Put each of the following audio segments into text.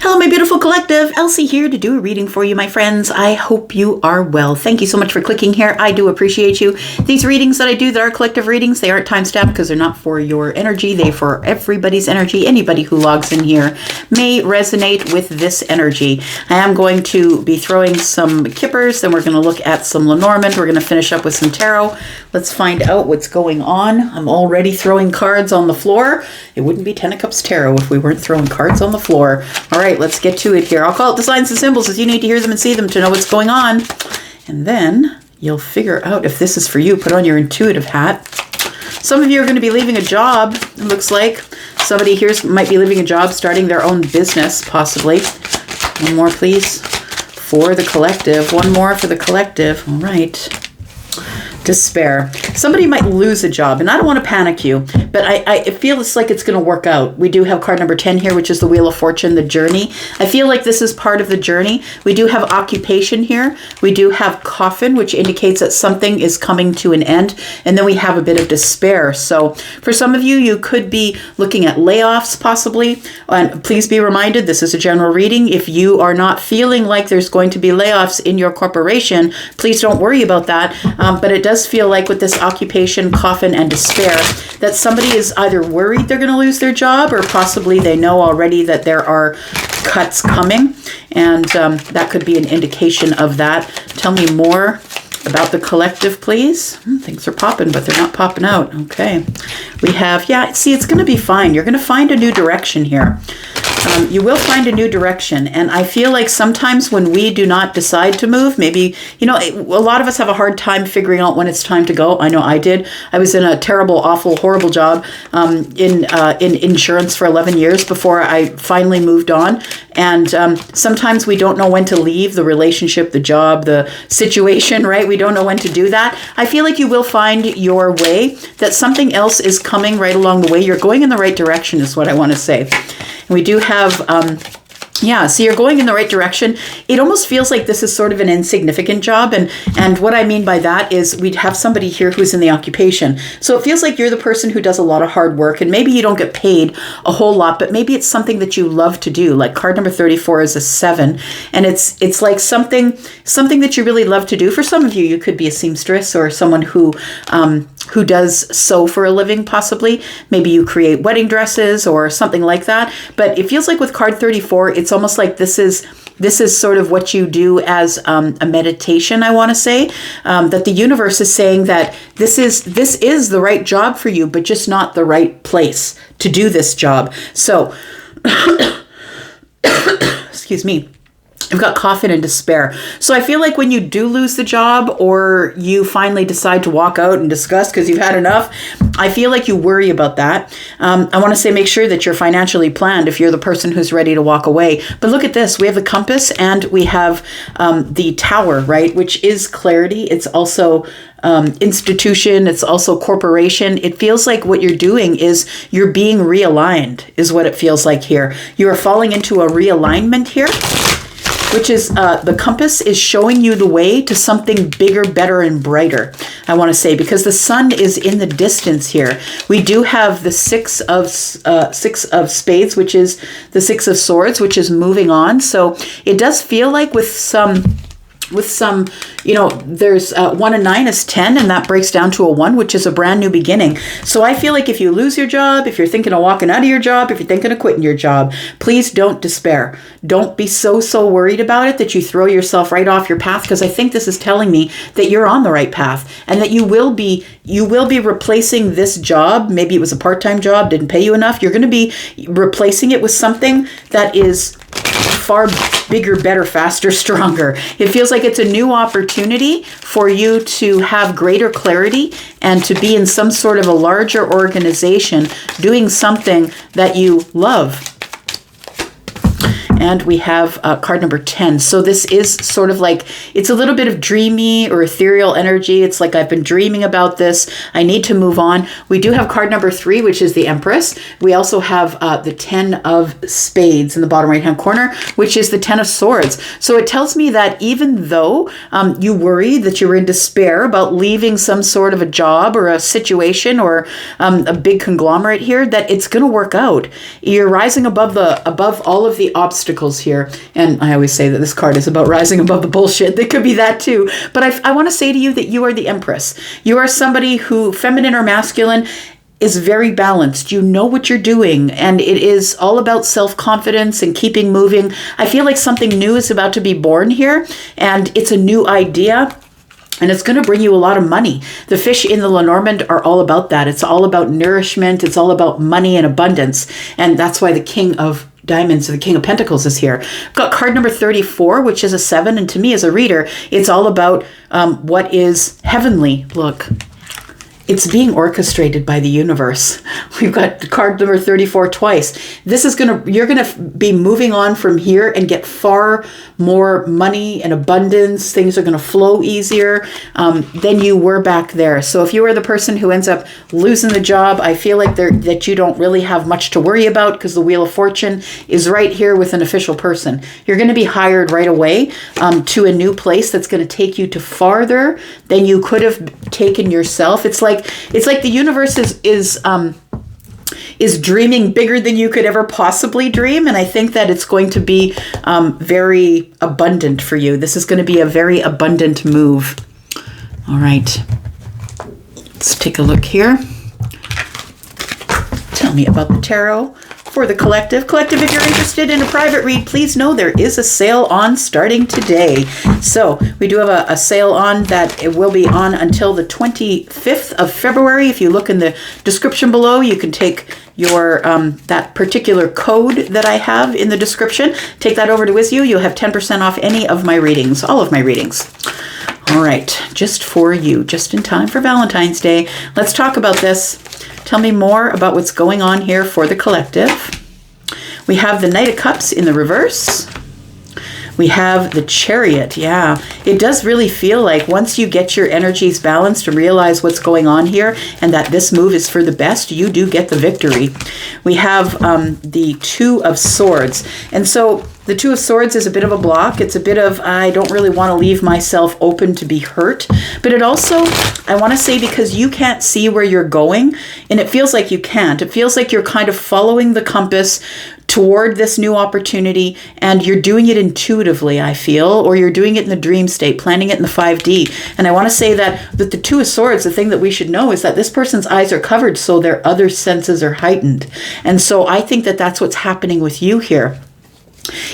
Hello, my beautiful collective. Elsie here to do a reading for you, my friends. I hope you are well. Thank you so much for clicking here. I do appreciate you. These readings that I do that are collective readings, they aren't time-stamped because they're not for your energy. They're for everybody's energy. Anybody who logs in here may resonate with this energy. I am going to be throwing some kippers, then we're going to look at some Lenormand. We're going to finish up with some tarot. Let's find out what's going on. I'm already throwing cards on the floor. It wouldn't be 10 of Cups Tarot if we weren't throwing cards on the floor. All right, let's get to it here. I'll call it the signs and symbols as you need to hear them and see them to know what's going on. And then you'll figure out if this is for you. Put on your intuitive hat. Some of you are going to be leaving a job, it looks like. Somebody here might be leaving a job, starting their own business, possibly. One more, please, for the collective. One more for the collective. All right. Despair. Somebody might lose a job, and I don't want to panic you, but I feel it's like it's going to work out. We do have card number 10 here, which is the Wheel of Fortune, the journey. I feel like this is part of the journey. We do have occupation here. We do have coffin, which indicates that something is coming to an end, and then we have a bit of despair. So for some of you, you could be looking at layoffs possibly, and please be reminded, this is a general reading. If you are not feeling like there's going to be layoffs in your corporation, please don't worry about that, but it does feel like with this occupation, coffin, and despair, that somebody is either worried they're going to lose their job or possibly they know already that there are cuts coming, and that could be an indication of that. Tell me more about the collective, please. Things are popping, but they're not popping out. Okay. We have, see, it's going to be fine. You're going to find a new direction here. You will find a new direction. And I feel like sometimes when we do not decide to move, maybe, a lot of us have a hard time figuring out when it's time to go. I know I did. I was in a terrible, awful, horrible job in insurance for 11 years before I finally moved on. And sometimes we don't know when to leave the relationship, the job, the situation, right? We don't know when to do that. I feel like you will find your way, that something else is coming right along the way. You're going in the right direction is what I want to say. And we do have, so you're going in the right direction. It almost feels like this is sort of an insignificant job. And what I mean by that is we'd have somebody here who's in the occupation. So it feels like you're the person who does a lot of hard work, and maybe you don't get paid a whole lot, but maybe it's something that you love to do. Like card number 34 is a 7. And it's like something that you really love to do. For some of you, you could be a seamstress or someone who does sew for a living, possibly. Maybe you create wedding dresses or something like that. But it feels like with card 34, it's almost like this is sort of what you do as a meditation, I want to say, that the universe is saying that this is the right job for you, but just not the right place to do this job. So, excuse me. I've got coffin and despair. So I feel like when you do lose the job or you finally decide to walk out and discuss because you've had enough, I feel like you worry about that. I want to say make sure that you're financially planned if you're the person who's ready to walk away. But look at this. We have the compass and we have the tower, right? Which is clarity. It's also institution. It's also corporation. It feels like what you're doing is you're being realigned is what it feels like here. You are falling into a realignment here, which is the compass is showing you the way to something bigger, better, and brighter, I want to say, because the sun is in the distance here. We do have the six of spades, which is the 6 of swords, which is moving on. So it does feel like with some, there's 1 and 9 is 10, and that breaks down to a 1, which is a brand new beginning. So I feel like if you lose your job, if you're thinking of walking out of your job, if you're thinking of quitting your job, please don't despair. Don't be so worried about it that you throw yourself right off your path, because I think this is telling me that you're on the right path and that you will be replacing this job. Maybe it was a part-time job, didn't pay you enough. You're going to be replacing it with something that is far bigger, better, faster, stronger. It feels like it's a new opportunity for you to have greater clarity and to be in some sort of a larger organization doing something that you love. And we have card number 10. So this is sort of like, it's a little bit of dreamy or ethereal energy. It's like, I've been dreaming about this. I need to move on. We do have card number 3, which is the Empress. We also have the 10 of spades in the bottom right-hand corner, which is the 10 of swords. So it tells me that even though you worried that you were in despair about leaving some sort of a job or a situation or a big conglomerate here, that it's going to work out. You're rising above all of the obstacles obstacles here. And I always say that this card is about rising above the bullshit. They could be that too. But I want to say to you that you are the Empress. You are somebody who, feminine or masculine, is very balanced. You know what you're doing, and it is all about self-confidence and keeping moving. I feel like something new is about to be born here, and it's a new idea. And it's going to bring you a lot of money. The fish in the Lenormand are all about that. It's all about nourishment. It's all about money and abundance. And that's why the King of Diamonds, or the King of Pentacles, is here. I've got card number 34, which is a 7. And to me as a reader, it's all about what is heavenly. Look. It's being orchestrated by the universe. We've got card number 34 twice. This is you're gonna be moving on from here and get far more money and abundance. Things are gonna flow easier than you were back there. So if you are the person who ends up losing the job, I feel like that you don't really have much to worry about, because the Wheel of Fortune is right here with an official person. You're gonna be hired right away to a new place that's gonna take you to farther than you could have taken yourself. It's like the universe is dreaming bigger than you could ever possibly dream, and I think that it's going to be very abundant for you. This is going to be a very abundant move. All right, let's take a look here. Tell me about the tarot for the collective. Collective, if you're interested in a private read, please know there is a sale on starting today. So we do have a sale on that. It will be on until the 25th of February. If you look in the description below, you can take your that particular code that I have in the description. Take that over to WizU. You'll have 10% off any of my readings, all of my readings. All right, just for you, just in time for Valentine's Day. Let's talk about this. Tell me more about what's going on here for the collective. We have the Knight of Cups in the reverse. We have the Chariot. Yeah, it does really feel like once you get your energies balanced and realize what's going on here and that this move is for the best, you do get the victory. We have the Two of Swords. And so the Two of Swords is a bit of a block. It's a bit of, I don't really want to leave myself open to be hurt. But it also, I want to say, because you can't see where you're going, and it feels like you can't. It feels like you're kind of following the compass toward this new opportunity, and you're doing it intuitively, I feel, or you're doing it in the dream state, planning it in the 5D. And I want to say that with the Two of Swords, the thing that we should know is that this person's eyes are covered, so their other senses are heightened. And so I think that that's what's happening with you here,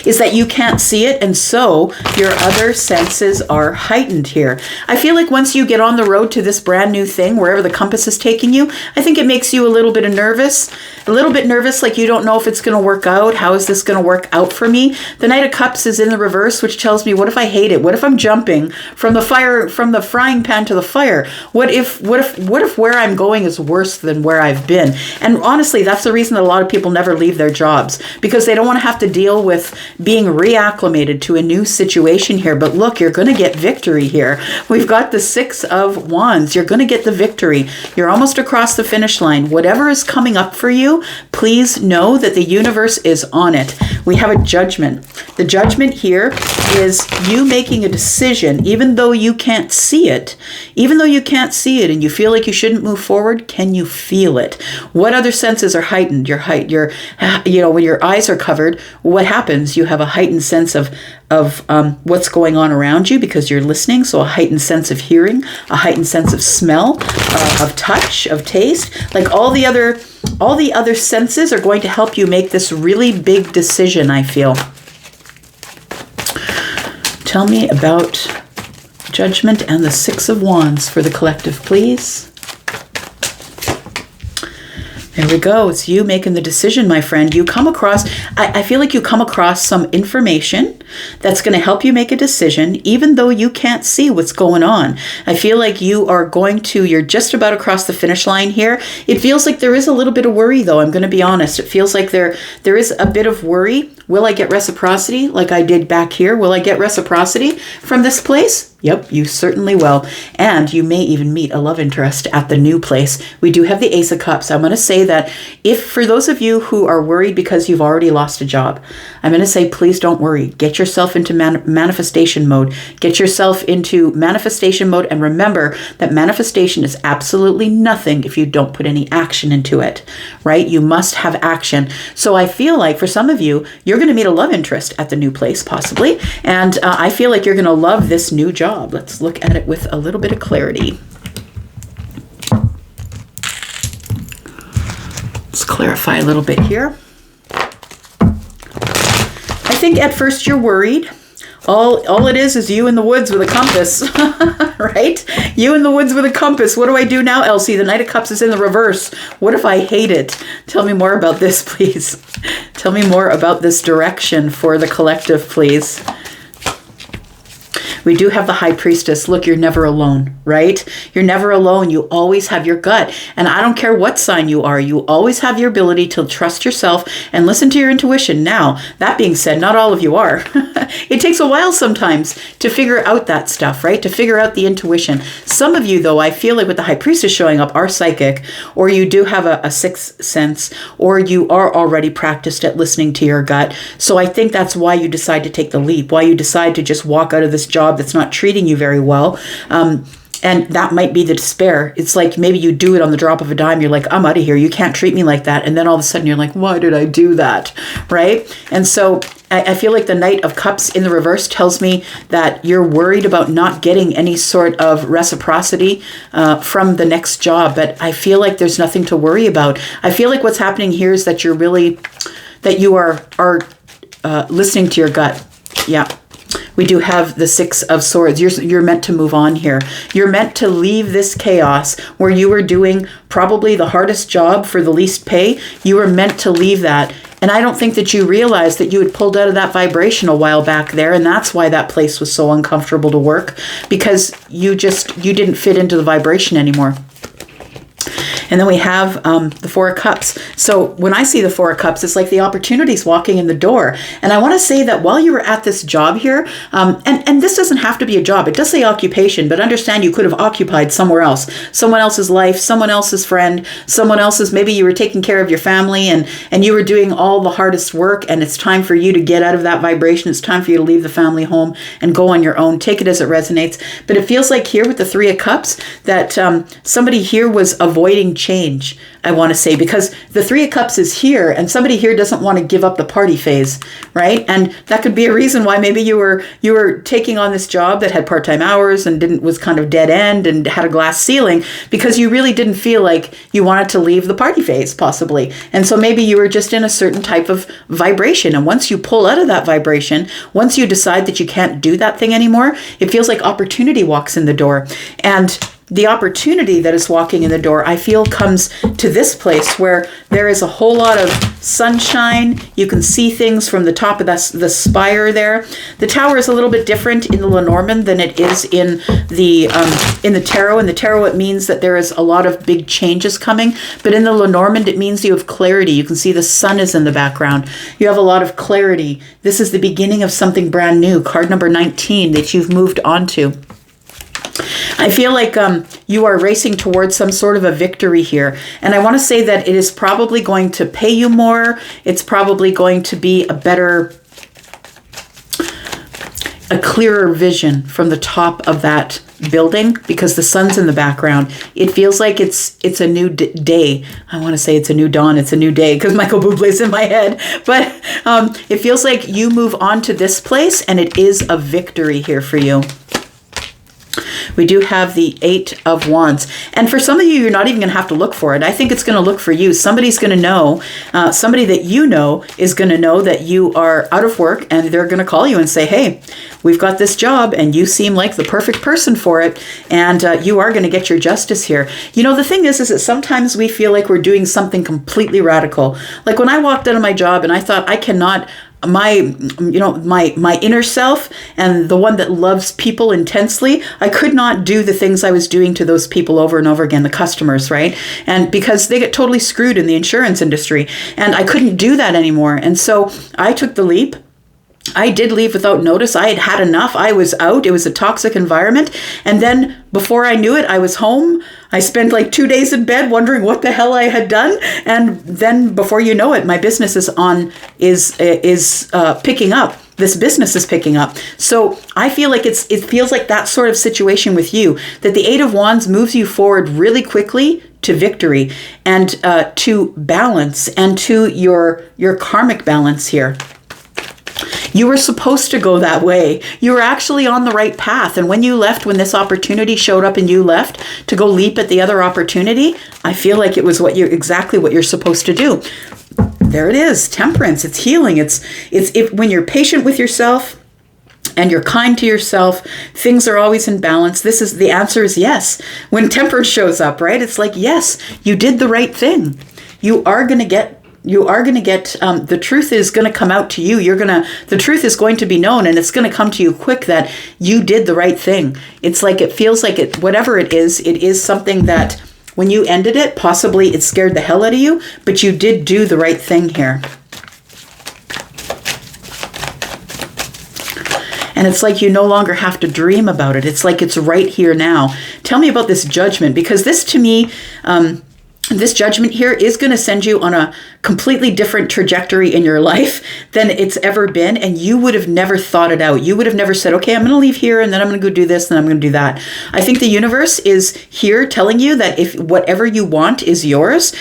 is that you can't see it, and so your other senses are heightened here. I feel like once you get on the road to this brand new thing, wherever the compass is taking you, I think it makes you a little bit nervous, like you don't know if it's going to work out. How is this going to work out for me? The Knight of Cups is in the reverse, which tells me, what if I hate it? What if I'm jumping from the frying pan to the fire? What if where I'm going is worse than where I've been? And honestly, that's the reason that a lot of people never leave their jobs, because they don't want to have to deal with being reacclimated to a new situation here. But look, you're going to get victory here. We've got the Six of Wands. You're going to get the victory. You're almost across the finish line. Whatever is coming up for you, please know that the universe is on it. We have a Judgment. The Judgment here is you making a decision, even though you can't see it. Even though you can't see it and you feel like you shouldn't move forward, can you feel it? What other senses are heightened? When your eyes are covered, what happens? You have a heightened sense of what's going on around you because you're listening. So a heightened sense of hearing, a heightened sense of smell, of touch, of taste. Like all the other senses are going to help you make this really big decision, I feel. Tell me about Judgment and the Six of Wands for the collective, please. There we go. It's you making the decision, my friend. You come across, I feel like you come across some information that's going to help you make a decision, even though you can't see what's going on. I feel like you're just about across the finish line here. It feels like there is a little bit of worry, though. I'm going to be honest. It feels like there is a bit of worry. Will I get reciprocity like I did back here? Will I get reciprocity from this place? Yep, you certainly will. And you may even meet a love interest at the new place. We do have the Ace of Cups. I'm going to say that if for those of you who are worried because you've already lost a job, I'm going to say, please don't worry. Get yourself into manifestation mode. Get yourself into manifestation mode. And remember that manifestation is absolutely nothing if you don't put any action into it, right? You must have action. So I feel like for some of you, you're going to meet a love interest at the new place, possibly. And I feel like you're going to love this new job. Let's look at it with a little bit of clarity. Let's clarify a little bit here. I think at first you're worried. All it is you in the woods with a compass, right? You in the woods with a compass. What do I do now, Elsie? The Knight of Cups is in the reverse. What if I hate it? Tell me more about this, please. Tell me more about this direction for the collective, please. We do have the High Priestess. Look, you're never alone, right? You're never alone. You always have your gut. And I don't care what sign you are, you always have your ability to trust yourself and listen to your intuition. Now, that being said, not all of you are. It takes a while sometimes to figure out that stuff, right? To figure out the intuition. Some of you, though, I feel like with the High Priestess showing up, are psychic, or you do have a sixth sense, or you are already practiced at listening to your gut. So I think that's why you decide to take the leap, why you decide to just walk out of this job that's not treating you very well. And that might be the despair. It's like maybe you do it on the drop of a dime. You're like, I'm out of here. You can't treat me like that. And then all of a sudden you're like, why did I do that? Right? And so I feel like the Knight of Cups in the reverse tells me that you're worried about not getting any sort of reciprocity from the next job. But I feel like there's nothing to worry about. I feel like what's happening here is that you are listening to your gut. Yeah. We do have the Six of Swords. You're meant to move on here. You're meant to leave this chaos where you were doing probably the hardest job for the least pay. You were meant to leave that. And I don't think that you realized that you had pulled out of that vibration a while back there. And that's why that place was so uncomfortable to work, because you didn't fit into the vibration anymore. And then we have the Four of Cups. So when I see the Four of Cups, it's like the opportunity's walking in the door. And I want to say that while you were at this job here, and this doesn't have to be a job. It does say occupation, but understand you could have occupied somewhere else. Someone else's life, someone else's friend, someone else's, maybe you were taking care of your family and you were doing all the hardest work, and it's time for you to get out of that vibration. It's time for you to leave the family home and go on your own. Take it as it resonates. But it feels like here with the Three of Cups that somebody here was avoiding change, I want to say, because the Three of Cups is here and somebody here doesn't want to give up the party phase, right? And that could be a reason why maybe you were taking on this job that had part-time hours and was kind of dead end and had a glass ceiling, because you really didn't feel like you wanted to leave the party phase, possibly. And so maybe you were just in a certain type of vibration. And once you pull out of that vibration, once you decide that you can't do that thing anymore, it feels like opportunity walks in the door. And the opportunity that is walking in the door, I feel, comes to this place where there is a whole lot of sunshine. You can see things from the top of the spire there. The tower is a little bit different in the Lenormand than it is in the tarot. In the tarot, it means that there is a lot of big changes coming. But in the Lenormand, it means you have clarity. You can see the sun is in the background. You have a lot of clarity. This is the beginning of something brand new. Card number 19 that you've moved on to. I feel like you are racing towards some sort of a victory here. And I want to say that it is probably going to pay you more. It's probably going to be a clearer vision from the top of that building, because the sun's in the background. It feels like it's a new day. I want to say it's a new dawn. It's a new day because Michael Bublé's in my head. But it feels like you move on to this place and it is a victory here for you. We do have the Eight of Wands. And for some of you, you're not even going to have to look for it. I think it's going to look for you. Somebody's going to know, somebody that you know is going to know that you are out of work, and they're going to call you and say, hey, we've got this job and you seem like the perfect person for it. And you are going to get your justice here. You know, the thing is that sometimes we feel like we're doing something completely radical. Like when I walked out of my job and I thought, I cannot, my inner self and the one that loves people intensely, I could not do the things I was doing to those people over and over again, the customers, right? And because they get totally screwed in the insurance industry, and I couldn't do that anymore. And so I took the leap. I did leave without notice. I had had enough. I was out. It was a toxic environment. And then before I knew it, I was home. I spent like 2 days in bed wondering what the hell I had done. And then before you know it, my business is picking up. This business is picking up. So I feel like it feels like that sort of situation with you, that the Eight of Wands moves you forward really quickly to victory and to balance and to your karmic balance here. You were supposed to go that way. You were actually on the right path. And when you left, when this opportunity showed up and you left to go leap at the other opportunity, I feel like it was exactly what you're supposed to do. There it is, temperance. It's healing. It's when you're patient with yourself and you're kind to yourself, things are always in balance. The answer is yes. When temperance shows up, right? It's like, yes, you did the right thing. You are going to get the truth is going to come out to you. The truth is going to be known, and it's going to come to you quick that you did the right thing. It's like, it feels like whatever it is something that when you ended it, possibly it scared the hell out of you, but you did do the right thing here. And it's like you no longer have to dream about it. It's like it's right here now. Tell me about this judgment, because this to me, this judgment here is going to send you on a completely different trajectory in your life than it's ever been. And you would have never thought it out. You would have never said, okay, I'm going to leave here and then I'm going to go do this and I'm going to do that. I think the universe is here telling you that if whatever you want is yours,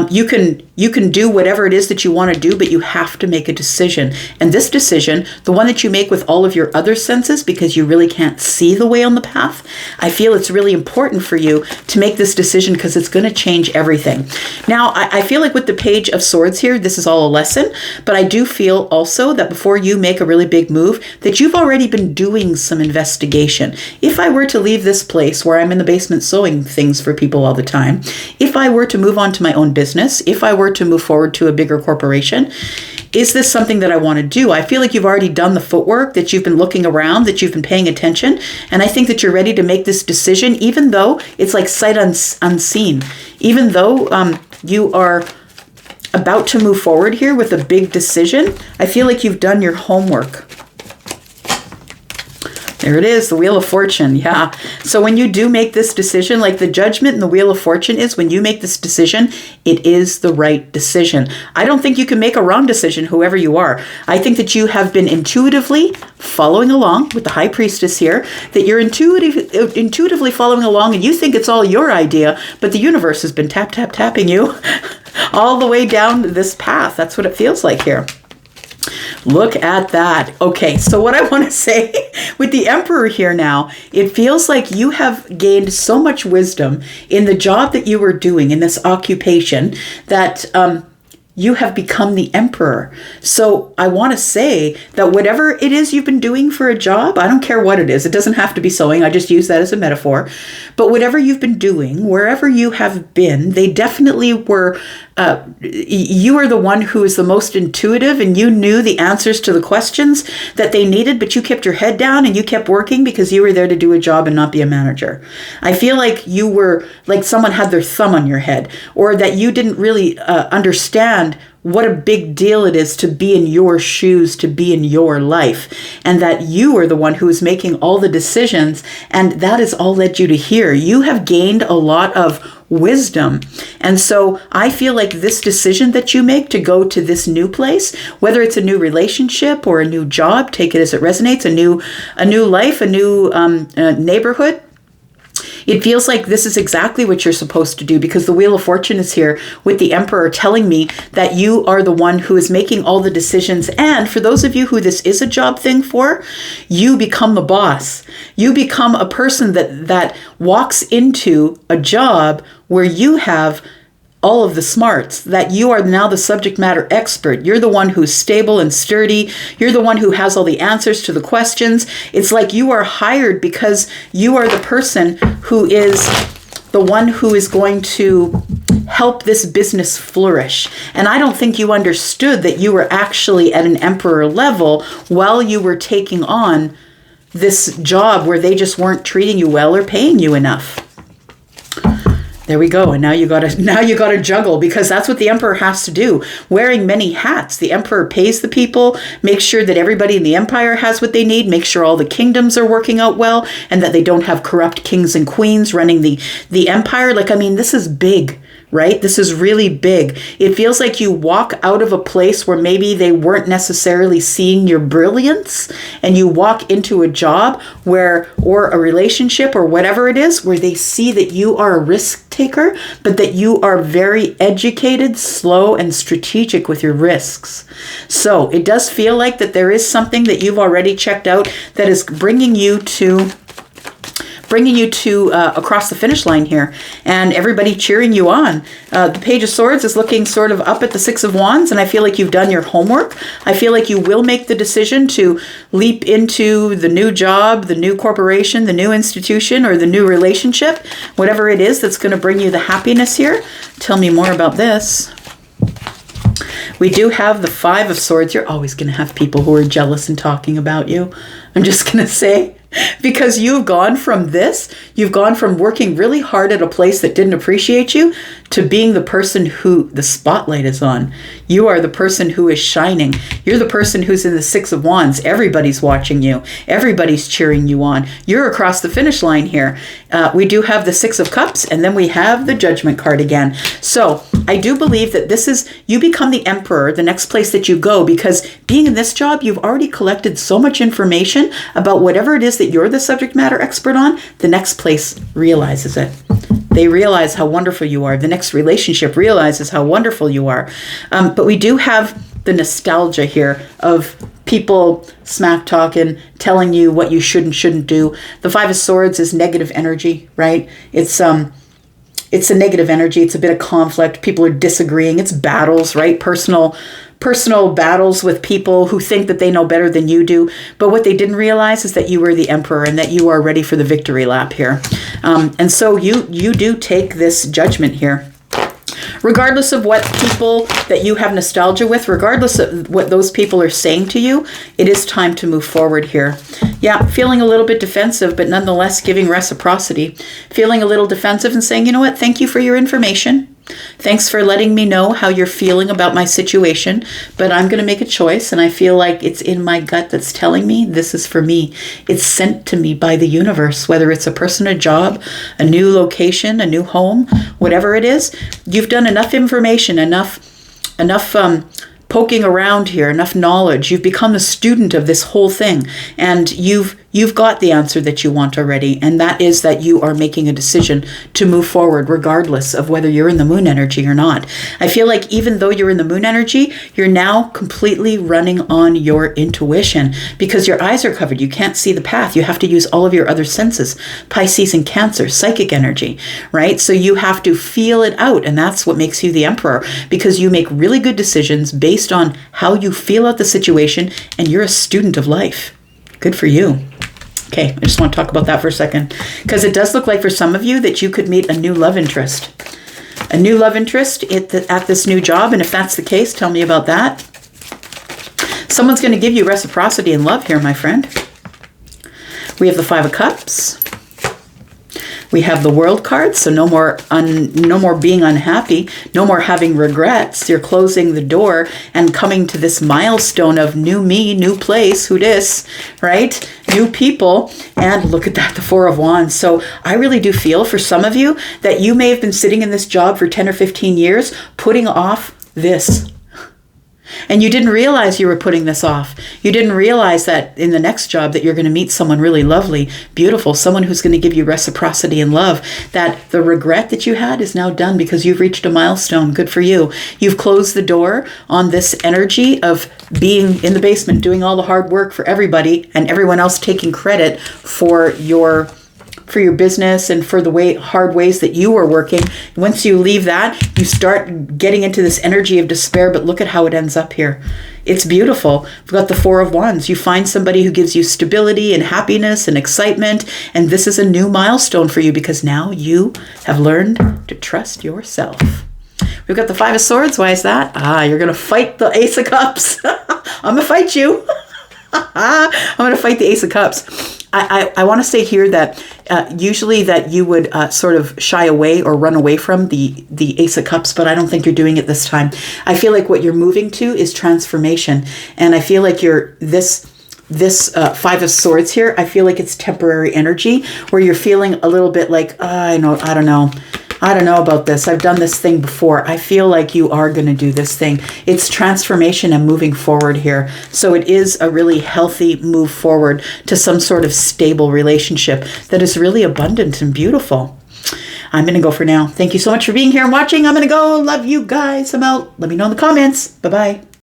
you can do whatever it is that you want to do, but you have to make a decision. And this decision, the one that you make with all of your other senses, because you really can't see the way on the path, I feel it's really important for you to make this decision because it's going to change everything. Now, I feel like with the Page of Swords here, this is all a lesson, but I do feel also that before you make a really big move, that you've already been doing some investigation. If I were to leave this place where I'm in the basement sewing things for people all the time, if I were to move on to my own business, if I were to move forward to a bigger corporation, is this something that I want to do? I feel like you've already done the footwork, that you've been looking around, that you've been paying attention, and I think that you're ready to make this decision, even though it's like sight unseen, even though you are about to move forward here with a big decision. I feel like you've done your homework. There it is, the Wheel of Fortune. Yeah. So when you do make this decision, like the Judgment and the Wheel of Fortune is, when you make this decision, it is the right decision. I don't think you can make a wrong decision, whoever you are. I think that you have been intuitively following along with the High Priestess here, that you're intuitively following along and you think it's all your idea, but the universe has been tapping you all the way down this path. That's what it feels like here. Look at that. Okay, so what I want to say with the Emperor here now, it feels like you have gained so much wisdom in the job that you were doing, in this occupation, that you have become the Emperor. So I want to say that whatever it is you've been doing for a job, I don't care what it is. It doesn't have to be sewing. I just use that as a metaphor. But whatever you've been doing, wherever you have been, they definitely were, you are the one who is the most intuitive, and you knew the answers to the questions that they needed, but you kept your head down and you kept working because you were there to do a job and not be a manager. I feel like you were like someone had their thumb on your head, or that you didn't really understand what a big deal it is to be in your shoes, to be in your life, and that you are the one who is making all the decisions, and that has all led you to here. You have gained a lot of wisdom. And so I feel like this decision that you make to go to this new place, whether it's a new relationship or a new job, take it as it resonates, a new life, a new neighborhood, it feels like this is exactly what you're supposed to do, because the Wheel of Fortune is here with the Emperor telling me that you are the one who is making all the decisions. And for those of you who this is a job thing for, you become the boss. You become a person that walks into a job where you have all of the smarts, that you are now the subject matter expert. You're the one who's stable and sturdy. You're the one who has all the answers to the questions. It's like you are hired because you are the person who is the one who is going to help this business flourish. And I don't think you understood that you were actually at an Emperor level while you were taking on this job where they just weren't treating you well or paying you enough. There we go. And now you gotta juggle, because that's what the emperor has to do. Wearing many hats. The emperor pays the people, makes sure that everybody in the empire has what they need, makes sure all the kingdoms are working out well, and that they don't have corrupt kings and queens running the empire. Like, I mean, this is big, right? This is really big. It feels like you walk out of a place where maybe they weren't necessarily seeing your brilliance, and you walk into a job where, or a relationship or whatever it is, where they see that you are a risk taker, but that you are very educated, slow, and strategic with your risks. So it does feel like that there is something that you've already checked out that is bringing you to across the finish line here, and everybody cheering you on. The Page of Swords is looking sort of up at the Six of Wands, and I feel like you've done your homework. I feel like you will make the decision to leap into the new job, the new corporation, the new institution, or the new relationship, whatever it is that's going to bring you the happiness here. Tell me more about this. We do have the Five of Swords. You're always going to have people who are jealous and talking about you. I'm just going to say, because you've gone from working really hard at a place that didn't appreciate you to being the person who the spotlight is on. You are the person who is shining. You're the person who's in the Six of Wands. Everybody's watching you. Everybody's cheering you on. You're across the finish line here. We do have the Six of Cups, and then we have the Judgment card again. So I do believe that this is, you become the emperor the next place that you go, because being in this job, you've already collected so much information about whatever it is that you're the subject matter expert on. The next place realizes it. They realize how wonderful you are. The next relationship realizes how wonderful you are. But we do have the nostalgia here of people smack talking, telling you what you should and shouldn't do. The Five of Swords is negative energy, right? It's a negative energy. It's a bit of conflict. People are disagreeing. It's battles, right? Personal battles with people who think that they know better than you do. But what they didn't realize is that you were the emperor and that you are ready for the victory lap here. And so you do take this judgment here. Regardless of what people that you have nostalgia with, regardless of what those people are saying to you, it is time to move forward here. Yeah, feeling a little bit defensive, but nonetheless giving reciprocity. Feeling a little defensive and saying, you know what, thank you for your information. Thanks for letting me know how you're feeling about my situation, but I'm going to make a choice, and I feel like it's in my gut that's telling me this is for me. It's sent to me by the universe, whether it's a person, a job, a new location, a new home, whatever it is. You've done enough information, enough poking around here, enough knowledge. You've become a student of this whole thing, and you've got the answer that you want already, and that is that you are making a decision to move forward regardless of whether you're in the moon energy or not. I feel like even though you're in the moon energy, you're now completely running on your intuition because your eyes are covered. You can't see the path. You have to use all of your other senses. Pisces and Cancer, psychic energy, right? So you have to feel it out, and that's what makes you the emperor, because you make really good decisions based on how you feel out the situation, and you're a student of life. Good for you. Okay, I just want to talk about that for a second, because it does look like for some of you that you could meet a new love interest. A new love interest at this new job, and if that's the case, tell me about that. Someone's going to give you reciprocity and love here, my friend. We have the Five of Cups. We have the World card, so no more being unhappy, no more having regrets. You're closing the door and coming to this milestone of new me, new place, who dis, right? New people. And look at that, the Four of Wands. So I really do feel for some of you that you may have been sitting in this job for 10 or 15 years, putting off this. And you didn't realize you were putting this off. You didn't realize that in the next job that you're going to meet someone really lovely, beautiful, someone who's going to give you reciprocity and love, that the regret that you had is now done because you've reached a milestone. Good for you. You've closed the door on this energy of being in the basement, doing all the hard work for everybody and everyone else taking credit for your business and for the hard ways that you were working. Once you leave that, you start getting into this energy of despair, but look at how it ends up here. It's beautiful. We've got the Four of Wands. You find somebody who gives you stability and happiness and excitement, and this is a new milestone for you because now you have learned to trust yourself. We've got the Five of Swords. Why is that? You're going to fight the Ace of Cups. I'm going to fight you. I'm going to fight the Ace of Cups. I want to say here that usually that you would sort of shy away or run away from the Ace of Cups, but I don't think you're doing it this time. I feel like what you're moving to is transformation. And I feel like this Five of Swords here, I feel like it's temporary energy where you're feeling a little bit like, I don't know about this. I've done this thing before. I feel like you are going to do this thing. It's transformation and moving forward here. So it is a really healthy move forward to some sort of stable relationship that is really abundant and beautiful. I'm going to go for now. Thank you so much for being here and watching. I'm going to go. Love you guys. I'm out. Let me know in the comments. Bye-bye.